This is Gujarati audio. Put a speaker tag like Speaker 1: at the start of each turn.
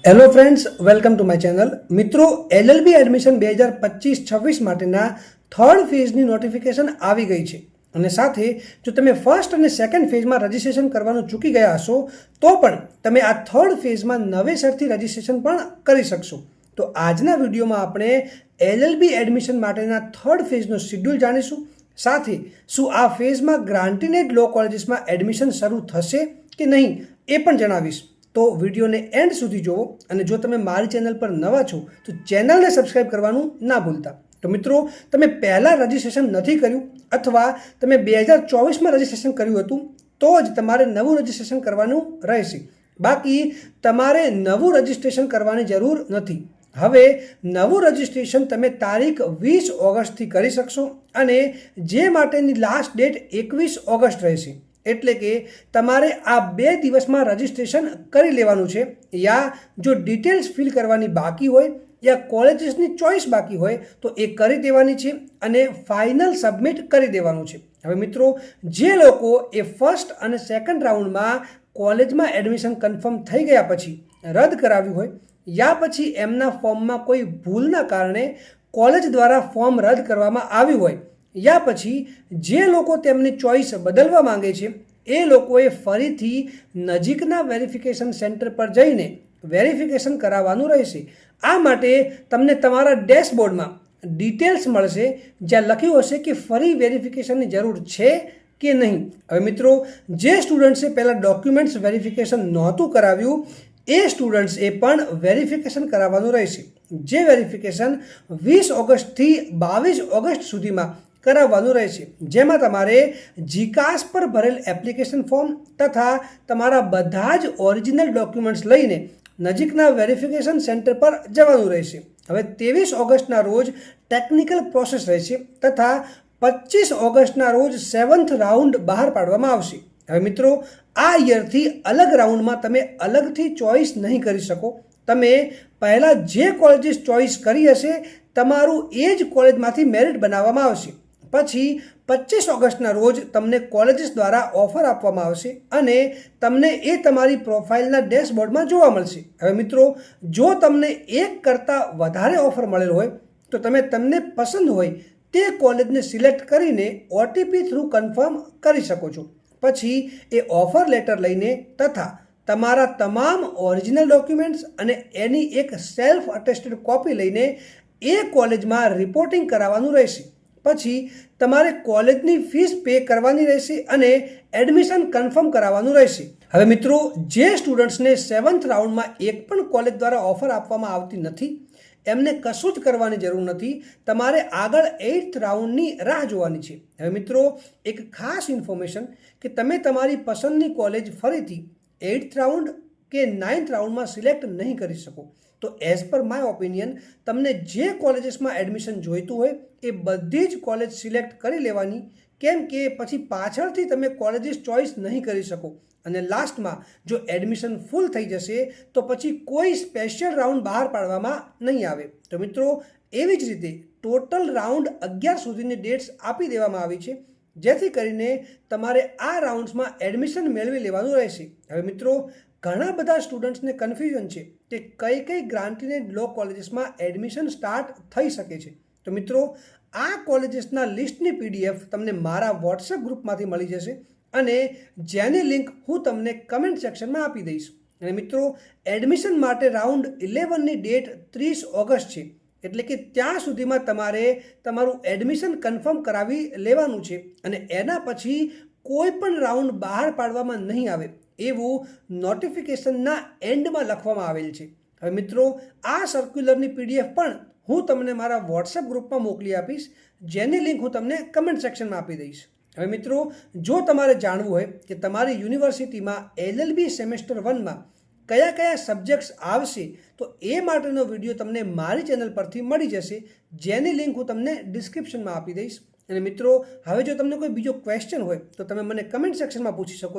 Speaker 1: Hello friends, welcome to my channel. મિત્રો, એલએલબી એડમિશન 2025-26 માટેના થર્ડ ફેઝની નોટિફિકેશન આવી ગઈ છે અને સાથે જો તમે ફર્સ્ટ અને સેકન્ડ ફેઝમાં રજિસ્ટ્રેશન કરવાનું ચૂકી ગયા હશો તો પણ તમે આ થર્ડ ફેઝમાં નવેસરથી રજિસ્ટ્રેશન પણ કરી શકશો. તો આજના વિડીયોમાં આપણે એલએલબી એડમિશન માટેના થર્ડ ફેઝનો શિડ્યુલ જાણીશું. સાથે શું આ ફેઝમાં ગ્રાન્ટીનેડ લો કોલેજીસમાં એડમિશન શરૂ થશે કે નહીં એ પણ જણાવીશ. તો વિડીયોને એન્ડ સુધી જુઓ અને જો તમે મારી ચેનલ પર નવા છો તો ચેનલને સબસ્ક્રાઈબ કરવાનું ના ભૂલતા. તો મિત્રો, તમે પહેલાં રજિસ્ટ્રેશન નથી કર્યું અથવા તમે 2024માં રજિસ્ટ્રેશન કર્યું હતું તો જ તમારે નવું રજિસ્ટ્રેશન કરવાનું રહેશે. બાકી તમારે નવું રજિસ્ટ્રેશન કરવાની જરૂર નથી. હવે નવું રજિસ્ટ્રેશન તમે તારીખ 20 ઓગસ્ટથી કરી શકશો અને જે માટેની લાસ્ટ ડેટ 21 ઓગસ્ટ રહેશે. એટલે કે તમારે આ 2 દિવસમાં રજિસ્ટ્રેશન કરી લેવાનું છે. યા જો ડિટેલ્સ ફિલ કરવાની બાકી હોય યા કોલેજીસની ચોઇસ બાકી હોય તો એ કરી દેવાની છે અને ફાઇનલ સબમિટ કરી દેવાનું છે. હવે મિત્રો, જે લોકો એ ફર્સ્ટ અને સેકન્ડ રાઉન્ડમાં કોલેજમાં એડમિશન કન્ફર્મ થઈ ગયા પછી રદ કરાવ્યું હોય યા પછી એમના ફોર્મમાં કોઈ ભૂલના કારણે કોલેજ દ્વારા ફોર્મ રદ કરવામાં આવ્યું હોય યા પછી જે લોકો તેમની ચોઇસ બદલવા માંગે છે એ લોકોએ ફરીથી નજીકના વેરિફિકેશન સેન્ટર પર જઈને વેરિફિકેશન કરાવવાનું રહેશે. આ માટે તમને તમારા ડેશબોર્ડમાં ડિટેલ્સ મળશે જ્યાં લખ્યું હશે કે ફરી વેરિફિકેશનની જરૂર છે કે નહીં. હવે મિત્રો, જે સ્ટુડન્ટ્સે પહેલાં ડોક્યુમેન્ટ્સ વેરિફિકેશન નહોતું કરાવ્યું એ સ્ટુડન્ટ્સે પણ વેરિફિકેશન કરાવવાનું રહેશે. જે વેરિફિકેશન 20 ઓગસ્ટથી 22 ઓગસ્ટ સુધીમાં કરાવવાનું રહેશે. જેમાં તમારે જીકાસ પર ભરેલ એપ્લિકેશન ફોર્મ તથા તમારા બધા જ ઓરિજિનલ ડોક્યુમેન્ટ્સ લઈને નજીકના વેરિફિકેશન સેન્ટર પર જવાનું રહેશે. હવે 23 ઓગસ્ટના રોજ ટેકનિકલ પ્રોસેસ રહેશે તથા 25 ઓગસ્ટના રોજ 7th રાઉન્ડ બહાર પાડવામાં આવશે. હવે મિત્રો, આ યરથી અલગ રાઉન્ડમાં તમે અલગથી ચોઇસ નહીં કરી શકો. તમે પહેલાં જે કોલેજીસ ચોઇસ કરી હશે તમારું એ જ કોલેજમાંથી મેરિટ બનાવવામાં આવશે. પછી 25 ઓગસ્ટના રોજ તમને કોલેજીસ દ્વારા ઓફર આપવામાં આવશે અને તમને એ તમારી પ્રોફાઇલના ડેશબોર્ડમાં જોવા મળશે. હવે મિત્રો, જો તમને એક કરતાં વધારે ઓફર મળેલ હોય તો તમે તમને પસંદ હોય તે કોલેજને સિલેક્ટ કરીને ઓટીપી થ્રુ કન્ફર્મ કરી શકો છો. પછી એ ઓફર લેટર લઈને તથા તમારા તમામ ઓરિજિનલ ડોક્યુમેન્ટ્સ અને એની એક સેલ્ફ અટેસ્ટેડ કોપી લઈને એ કોલેજમાં રિપોર્ટિંગ કરાવવાનું રહેશે. પછી તમારે કોલેજની ફીસ પે કરવાની રહેશે અને એડમિશન કન્ફર્મ કરાવવાનું રહેશે. હવે મિત્રો, જે સ્ટુડન્ટ્સને 7th રાઉન્ડમાં એક પણ કોલેજ દ્વારા ઓફર આપવામાં આવતી નથી એમને કશું જ કરવાની જરૂર નથી. તમારે આગળ 8th રાઉન્ડની રાહ જોવાની છે. હવે મિત્રો, એક ખાસ ઇન્ફોર્મેશન કે તમે તમારી પસંદની કોલેજ ફરીથી 8th રાઉન્ડ કે 9th રાઉન્ડમાં સિલેક્ટ નહીં કરી શકો. તો એઝ પર માય ઓપિનિયન તમને જે કોલેજીસમાં એડમિશન જોઈતું હોય એ બધી જ કોલેજ સિલેક્ટ કરી લેવાની, કેમ કે પછી પાછળથી તમે કોલેજીસ ચોઇસ નહીં કરી શકો અને લાસ્ટમાં જો એડમિશન ફૂલ થઈ જશે તો પછી કોઈ સ્પેશિયલ રાઉન્ડ બહાર પાડવામાં નહીં આવે. તો મિત્રો, એવી જ રીતે ટોટલ રાઉન્ડ 11 સુધીની ડેટ્સ આપી દેવામાં આવી છે જેથી કરીને તમારે આ રાઉન્ડ્સમાં એડમિશન મેળવી લેવાનું રહેશે. હવે મિત્રો, ઘણા બધા સ્ટુડન્ટ્સને કન્ફ્યુઝન છે કે કઈ કઈ ગ્રાન્ટીનેડ લો કોલેજીસમાં એડમિશન સ્ટાર્ટ થઈ શકે છે. તો મિત્રો, આ કોલેજીસના લિસ્ટની પીડીએફ તમને મારા વોટ્સએપ ગ્રુપમાંથી મળી જશે અને જેની લિંક હું તમને કમેન્ટ સેક્શનમાં આપી દઈશ. અને મિત્રો, એડમિશન માટે રાઉન્ડ 11ની ડેટ 30 ઓગસ્ટ છે. એટલે કે ત્યાં સુધીમાં તમારે તમારું એડમિશન કન્ફર્મ કરાવી લેવાનું છે અને એના પછી કોઈ પણ રાઉન્ડ બહાર પાડવામાં નહીં આવે એવું નોટિફિકેશનના એન્ડમાં લખવામાં આવેલ છે. હવે મિત્રો, આ સર્ક્યુલરની પીડીએફ પણ હું તમને મારા વોટ્સએપ ગ્રુપમાં મોકલી આપીશ જેની લિંક હું તમને કમેન્ટ સેક્શનમાં આપી દઈશ. હવે મિત્રો, જો તમારે જાણવું હોય કે તમારી યુનિવર્સિટીમાં એલએલબી સેમેસ્ટર 1માં કયા કયા સબ્જેક્ટ્સ આવશે તો એ માટેનો વિડીયો તમને મારી ચેનલ પરથી મળી જશે જેની લિંક હું તમને ડિસ્ક્રિપ્શનમાં આપી દઈશ. અને મિત્રો, હવે જો તમને કોઈ બીજો ક્વેશ્ચન હોય તો તમે મને કમેન્ટ સેક્શનમાં પૂછી શકો છો.